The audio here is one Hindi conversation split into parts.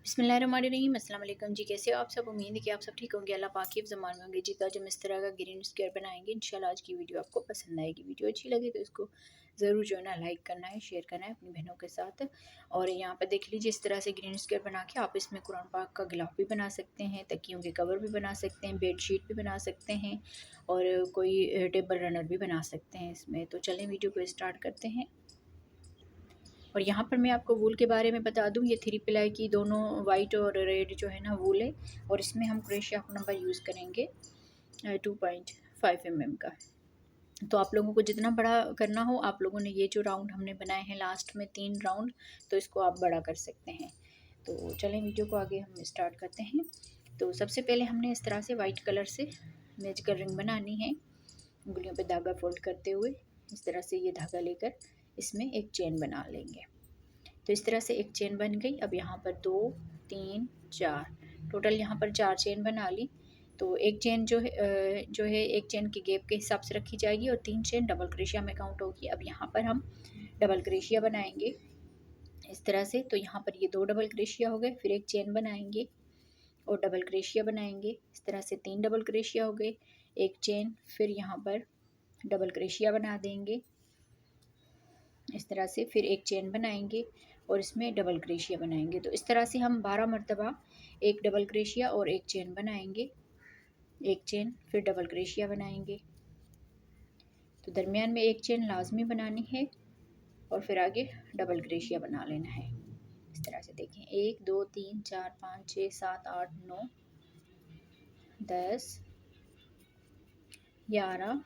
बिस्मिल्लाहिर्रहमानिर्रहीम। अस्सलाम वालेकुम जी, कैसे हो आप सब। उम्मीद है कि आप सब ठीक होंगे। अल्लाह पाक के ज़मान में होंगे। जी आज हम इस तरह का ग्रीन स्क्वायर बनाएंगे। इंशाल्लाह आज की वीडियो आपको पसंद आएगी। वीडियो अच्छी लगे तो इसको ज़रूर जो है ना लाइक करना है, शेयर करना है अपनी बहनों के साथ। और यहाँ पर देख लीजिए इस तरह से ग्रीन स्क्वायर बना के आप इसमें कुरान पाक का गिलाफ भी बना सकते हैं, तकियों के कवर भी बना सकते हैं, बेड शीट भी बना सकते हैं और कोई टेबल रनर भी बना सकते हैं इसमें। तो चलें वीडियो को स्टार्ट करते हैं। और यहाँ पर मैं आपको वूल के बारे में बता दूँ, ये 3 प्लाई की दोनों वाइट और रेड जो है ना वूल है। और इसमें हम क्रोशिया नंबर यूज़ करेंगे 2.5 mm का। तो आप लोगों को जितना बड़ा करना हो, आप लोगों ने ये जो राउंड हमने बनाए हैं लास्ट में 3 राउंड, तो इसको आप बड़ा कर सकते हैं। तो चलें वीडियो को आगे हम स्टार्ट करते हैं। तो सबसे पहले हमने इस तरह से वाइट कलर से मैजिकल रिंग बनानी है। उंगलियों पे धागा फोल्ड करते हुए इस तरह से ये धागा लेकर इसमें एक चेन बना लेंगे। तो इस तरह से एक चेन बन गई। अब यहाँ पर 2 3 4 टोटल यहाँ पर 4 चेन बना ली। तो एक चेन जो है एक चेन की गैप के हिसाब से रखी जाएगी और 3 चेन डबल क्रोशिया में काउंट होगी। अब यहाँ पर हम डबल क्रोशिया बनाएंगे इस तरह से। तो यहाँ पर ये 2 डबल क्रोशिया हो गए, फिर एक चेन बनाएंगे और डबल क्रोशिया बनाएंगे इस तरह से। 3 डबल क्रोशिया हो गए, एक चेन, फिर यहाँ पर डबल क्रोशिया बना देंगे इस तरह से, फिर एक चेन बनाएंगे और इसमें डबल क्रोशिया बनाएंगे। तो इस तरह से हम 12 मरतबा एक डबल क्रोशिया और एक चेन बनाएंगे, एक चेन फिर डबल क्रोशिया बनाएंगे। तो दरमियान में एक चेन लाजमी बनानी है और फिर आगे डबल क्रोशिया बना लेना है इस तरह से। देखें 1 2 3 4 5 6 7 8 9 10 11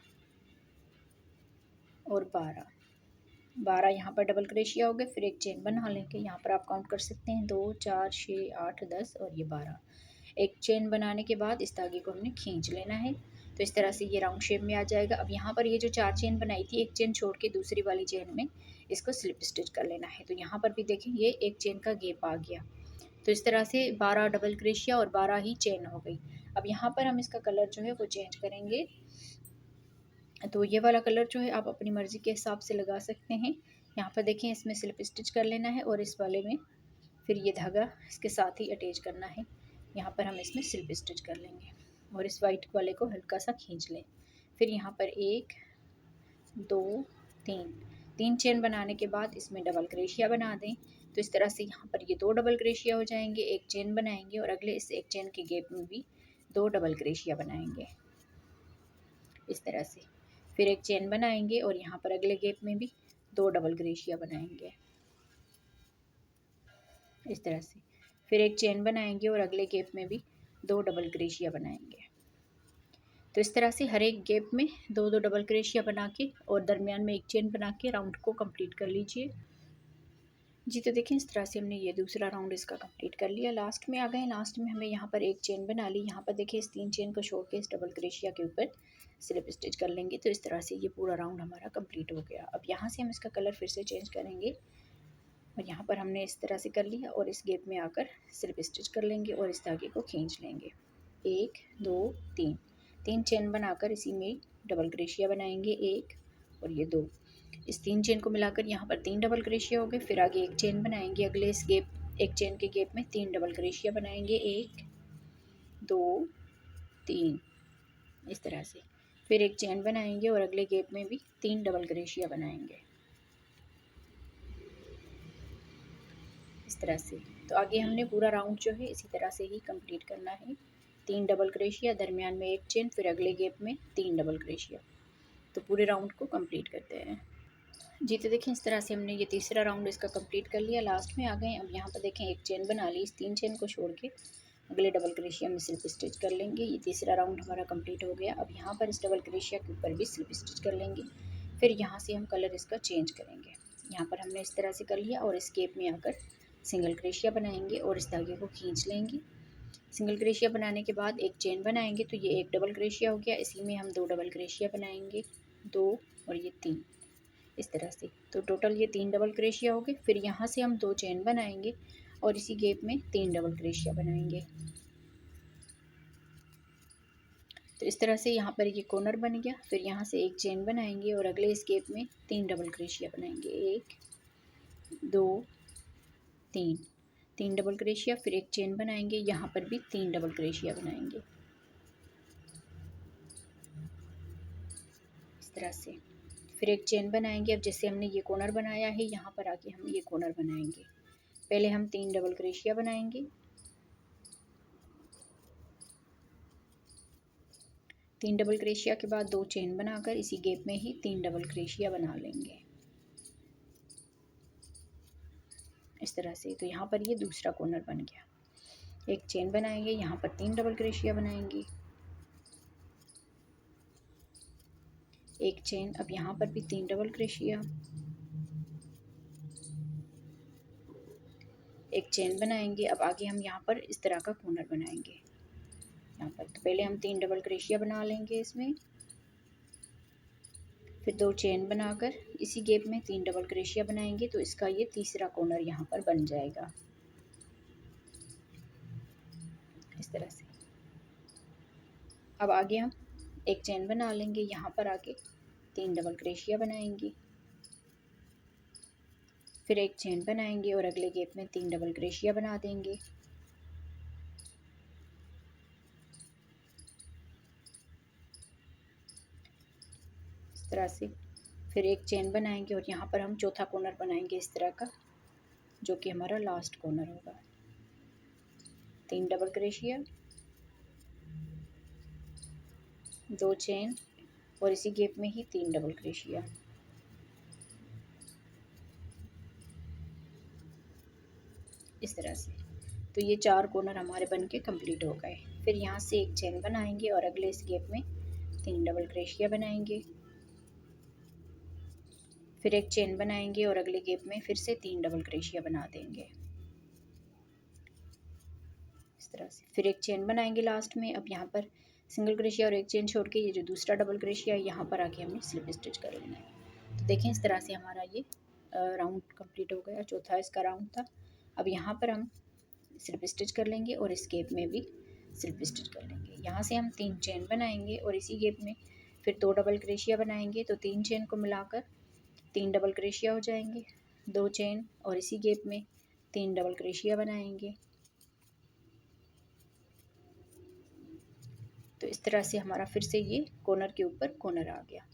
और 12 यहाँ पर डबल क्रोशिया हो गए, फिर एक चेन बना लेंगे। यहाँ पर आप काउंट कर सकते हैं 2 4 6 8 10 और ये 12। एक चेन बनाने के बाद इस धागे को हमने खींच लेना है। तो इस तरह से ये राउंड शेप में आ जाएगा। अब यहाँ पर ये जो 4 चेन बनाई थी, एक चेन छोड़ के दूसरी वाली चेन में इसको स्लिप स्टिच कर लेना है। तो यहाँ पर भी देखें ये एक चेन का गैप आ गया। तो इस तरह से 12 डबल क्रोशिया और 12 ही चेन हो गई। अब यहाँ पर हम इसका कलर जो है वो चेंज करेंगे। तो ये वाला कलर जो है आप अपनी मर्ज़ी के हिसाब से लगा सकते हैं। यहाँ पर देखें इसमें स्लिप स्टिच कर लेना है और इस वाले में फिर ये धागा इसके साथ ही अटैच करना है। यहाँ पर हम इसमें स्लिप स्टिच कर लेंगे और इस वाइट वाले को हल्का सा खींच लें। फिर यहाँ पर 1 2 3 चेन बनाने के बाद इसमें डबल क्रोशिया बना दें। तो इस तरह से यहाँ पर ये 2 डबल क्रोशिया हो जाएंगे, एक चेन बनाएंगे और अगले इस एक चेन के गैप में भी 2 डबल क्रोशिया बनाएंगे इस तरह से। फिर एक चेन बनाएंगे और यहाँ पर अगले गैप में भी 2 डबल क्रोशिया बनाएंगे इस तरह से। फिर एक चेन बनाएंगे और अगले गैप में भी 2 डबल क्रोशिया बनाएंगे। तो इस तरह से हर एक गैप में 2 डबल क्रोशिया बना के और दरमियान में एक चेन बना के राउंड को कंप्लीट कर लीजिए। जी तो देखें इस तरह से हमने ये दूसरा राउंड इसका कंप्लीट कर लिया। लास्ट में आ गए। लास्ट में हमें यहाँ पर एक चेन बना ली। यहाँ पर देखिए इस 3 चेन को छोड़ के इस डबल क्रोशिया के ऊपर स्लिप स्टिच कर लेंगे। तो इस तरह से ये पूरा राउंड हमारा कंप्लीट हो गया। अब यहाँ से हम इसका कलर फिर से चेंज करेंगे और यहाँ पर हमने इस तरह से कर लिया और इस गैप में आकर स्लिप स्टिच कर लेंगे और इस धागे को खींच लेंगे। 1 2 3 चेन बनाकर इसी में डबल क्रोशिया बनाएंगे, 1 और ये 2। इस 3 चेन को मिलाकर यहाँ पर 3 डबल क्रोशिया हो गए। फिर आगे एक चेन बनाएंगे, अगले इस गैप एक चेन के गैप में 3 डबल क्रोशिया बनाएंगे, 1 2 3 इस तरह से। फिर एक चेन बनाएंगे और अगले गैप में भी 3 डबल क्रोशिया बनाएंगे इस तरह से। तो आगे हमने पूरा राउंड जो है इसी तरह से ही कंप्लीट करना है। 3 डबल क्रोशिया, दरमियान में एक चेन, फिर अगले गैप में 3 डबल क्रोशिया। तो पूरे राउंड को कंप्लीट करते हैं। जी तो देखें इस तरह से हमने ये तीसरा राउंड इसका कंप्लीट कर लिया। लास्ट में आ गए। अब यहाँ पर देखें एक चेन बना ली। इस 3 चेन को छोड़ के अगले डबल क्रोशिया में स्लिप स्टिच कर लेंगे। ये तीसरा राउंड हमारा कंप्लीट हो गया। अब यहाँ पर इस डबल क्रोशिया के ऊपर भी स्लिप स्टिच कर लेंगे। फिर यहाँ से हम कलर इसका चेंज करेंगे। यहाँ पर हमने इस तरह से कर लिया और इस गैप में आकर सिंगल क्रोशिया बनाएंगे और इस धागे को खींच लेंगे। सिंगल क्रोशिया बनाने के बाद एक चेन बनाएंगे। तो ये एक डबल क्रोशिया हो गया। इसी में हम 2 डबल क्रोशिया बनाएंगे, 2 और ये 3 इस तरह से। तो टोटल ये 3 डबल क्रोशिया हो गए। फिर यहाँ से हम 2 चेन बनाएंगे और इसी गैप में 3 डबल क्रोशिया बनाएंगे। तो इस तरह से यहाँ पर ये कॉर्नर बन गया। फिर यहाँ से एक चेन बनाएंगे और अगले इस गैप में 3 डबल क्रोशिया बनाएंगे, 1 2 3 3 डबल क्रोशिया, फिर एक चेन बनाएंगे, यहाँ पर भी 3 डबल क्रोशिया बनाएंगे इस तरह से। फिर एक चेन बनाएंगे। अब जैसे हमने ये कॉर्नर बनाया है, यहाँ पर आके हम ये कॉर्नर बनाएंगे। पहले हम 3 डबल क्रोशिया बनाएंगे, 3 डबल क्रोशिया के बाद 2 चेन बनाकर इसी गैप में ही 3 डबल क्रोशिया बना लेंगे इस तरह से। तो यहाँ पर ये दूसरा कॉर्नर बन गया। एक चेन बनाएंगे, यहाँ पर 3 डबल क्रोशिया बनाएंगे, एक चेन। अब यहाँ पर भी 3 डबल क्रोशिया, एक चेन बनाएंगे। अब आगे हम यहाँ पर इस तरह का कॉर्नर बनाएंगे यहाँ पर। तो पहले हम 3 डबल क्रोशिया बना लेंगे इसमें, फिर 2 चेन बनाकर इसी गैप में 3 डबल क्रोशिया बनाएंगे। तो इसका ये तीसरा कॉर्नर यहाँ पर बन जाएगा इस तरह से। अब आगे हम एक चेन बना लेंगे, यहाँ पर आके 3 डबल क्रोशिया बनाएंगे, फिर एक चेन बनाएंगे और अगले गैप में 3 डबल क्रोशिया बना देंगे। इस तरह से। फिर एक चेन बनाएंगे और यहाँ पर हम चौथा कॉर्नर बनाएंगे इस तरह का, जो कि हमारा लास्ट कॉर्नर होगा। 3 डबल क्रोशिया, 2 चेन और इसी गैप में ही 3 डबल क्रोशिया। इस तरह से। तो ये 4 कॉर्नर हमारे बन के कम्प्लीट हो गए। फिर यहाँ से एक चेन बनाएंगे और अगले इस गैप में 3 डबल क्रोशिया बनाएंगे, फिर एक चेन बनाएंगे और अगले गैप में फिर से 3 डबल क्रोशिया बना देंगे इस तरह से। फिर एक चेन बनाएंगे लास्ट में। अब यहाँ पर सिंगल क्रोशिया और एक चेन छोड़ के ये जो दूसरा डबल क्रोशिया है, यहाँ पर आके हमने स्लिप स्टिच कर लेना है। तो देखें इस तरह से हमारा ये राउंड कंप्लीट हो गया। चौथा इसका राउंड था। अब यहाँ पर हम स्लिप स्टिच कर लेंगे और इस गैप में भी स्लिप स्टिच कर लेंगे। यहाँ से हम 3 चेन बनाएंगे और इसी गैप में फिर 2 डबल क्रोशिया बनाएंगे। तो 3 चेन को मिलाकर 3 डबल क्रोशिया हो जाएंगे, 2 चेन और इसी गैप में 3 डबल क्रोशिया बनाएंगे। तो इस तरह से हमारा फिर से ये कॉर्नर के ऊपर कॉर्नर आ गया।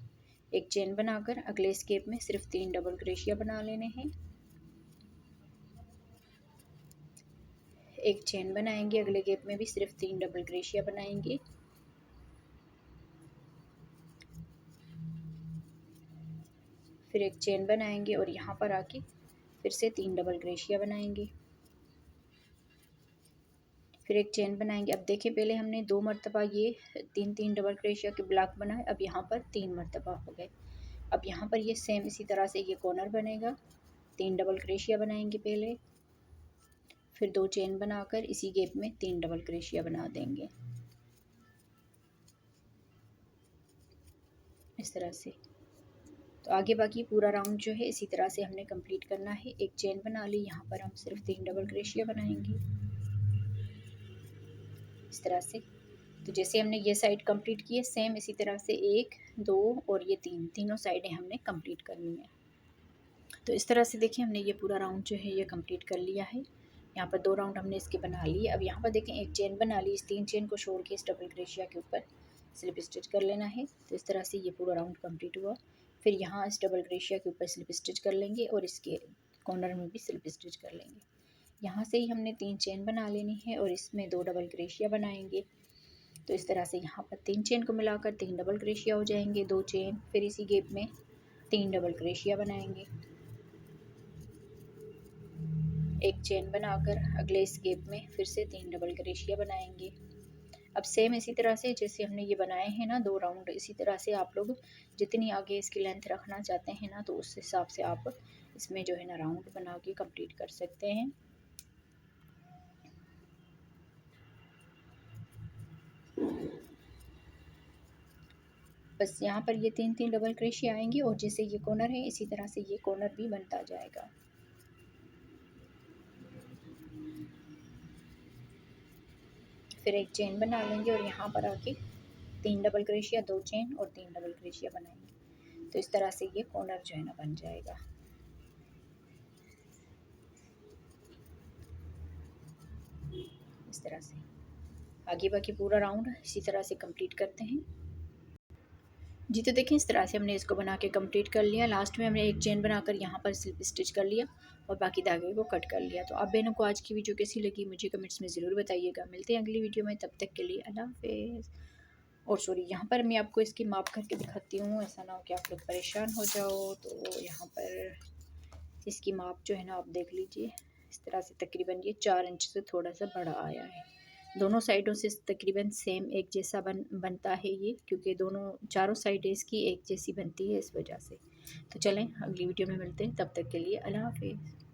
एक चेन बनाकर अगले स्केप में सिर्फ 3 डबल क्रोशिया बना लेने हैं, एक चेन बनाएंगे, अगले गैप में भी सिर्फ 3 डबल क्रोशिया बनाएंगे, फिर एक चेन बनाएंगे और यहाँ पर आके फिर से 3 डबल क्रोशिया बनाएंगे, फिर एक चेन बनाएंगे। अब देखिए पहले हमने 2 मरतबा ये 3 डबल क्रोशिया के ब्लॉक बनाए, अब यहाँ पर 3 मरतबा हो गए। अब यहाँ पर ये सेम इसी तरह से ये कॉर्नर बनेगा। 3 डबल क्रोशिया बनाएंगे पहले, फिर 2 चेन बनाकर इसी गैप में 3 डबल क्रोशिया बना देंगे इस तरह से। तो आगे बाकी पूरा राउंड जो है इसी तरह से हमने कंप्लीट करना है। एक चेन बना ली, यहाँ पर हम सिर्फ 3 डबल क्रोशिया बनाएंगे इस तरह से। तो जैसे हमने ये साइड कंप्लीट की है, सेम इसी तरह से 1, 2 और ये 3 तीनों साइडें हमने कंप्लीट करनी है। तो इस तरह से देखिए हमने ये पूरा राउंड जो है ये कंप्लीट कर लिया है। यहाँ पर 2 राउंड हमने इसके बना लिए। अब यहाँ पर देखें एक चेन बना ली, इस 3 चेन को छोड़ के इस डबल क्रोशिया के ऊपर स्लिप स्टिच कर लेना है। तो इस तरह से ये पूरा राउंड कंप्लीट हुआ। फिर यहाँ इस डबल क्रोशिया के ऊपर स्लिप स्टिच कर लेंगे और इसके कॉर्नर में भी स्लिप स्टिच कर लेंगे। यहाँ से ही हमने 3 चेन बना लेनी है और इसमें 2 डबल क्रोशिया बनाएंगे। तो इस तरह से यहाँ पर 3 चेन को मिलाकर 3 डबल क्रोशिया हो जाएंगे, 2 चेन, फिर इसी गैप में 3 डबल क्रोशिया बनाएंगे, एक चेन बनाकर अगले इस गैप में फिर से 3 डबल क्रोशिया बनाएंगे। अब सेम इसी तरह से जैसे हमने ये बनाए हैं ना 2 राउंड, इसी तरह से आप लोग जितनी आगे इसकी लेंथ रखना चाहते हैं ना, तो उस हिसाब से आप इसमें जो है ना राउंड बना के कंप्लीट कर सकते हैं। बस यहाँ पर ये 3 डबल क्रोशिया आएंगे और जैसे ये कॉर्नर है इसी तरह से ये कॉर्नर भी बनता जाएगा। फिर एक चेन बना लेंगे और यहाँ पर आके 3 डबल क्रोशिया, 2 चेन और 3 डबल क्रोशिया बनाएंगे। तो इस तरह से ये कॉर्नर जो है ना बन जाएगा। इस तरह से। आगे बाकी पूरा राउंड इसी तरह से कंप्लीट करते हैं जी। तो देखिए इस तरह से हमने इसको बना के कंप्लीट कर लिया। लास्ट में हमने एक चेन बनाकर यहाँ पर स्लिप स्टिच कर लिया और बाकी धागे को कट कर लिया। तो आप बहनों को आज की वीडियो कैसी लगी मुझे कमेंट्स में ज़रूर बताइएगा। मिलते हैं अगली वीडियो में, तब तक के लिए अल्लाह हाफ़िज़। और सॉरी, यहाँ पर मैं आपको इसकी माप करके दिखाती हूँ, ऐसा ना हो कि आप लोग परेशान हो जाओ। तो यहाँ पर इसकी माप जो है ना आप देख लीजिए, इस तरह से तकरीबन ये 4 इंच से थोड़ा सा बड़ा आया है। दोनों साइडों से तकरीबन सेम एक जैसा बनता है ये, क्योंकि दोनों चारों साइडें इसकी एक जैसी बनती है इस वजह से। तो चलें अगली वीडियो में मिलते हैं, तब तक के लिए अल्लाह हाफ़िज़।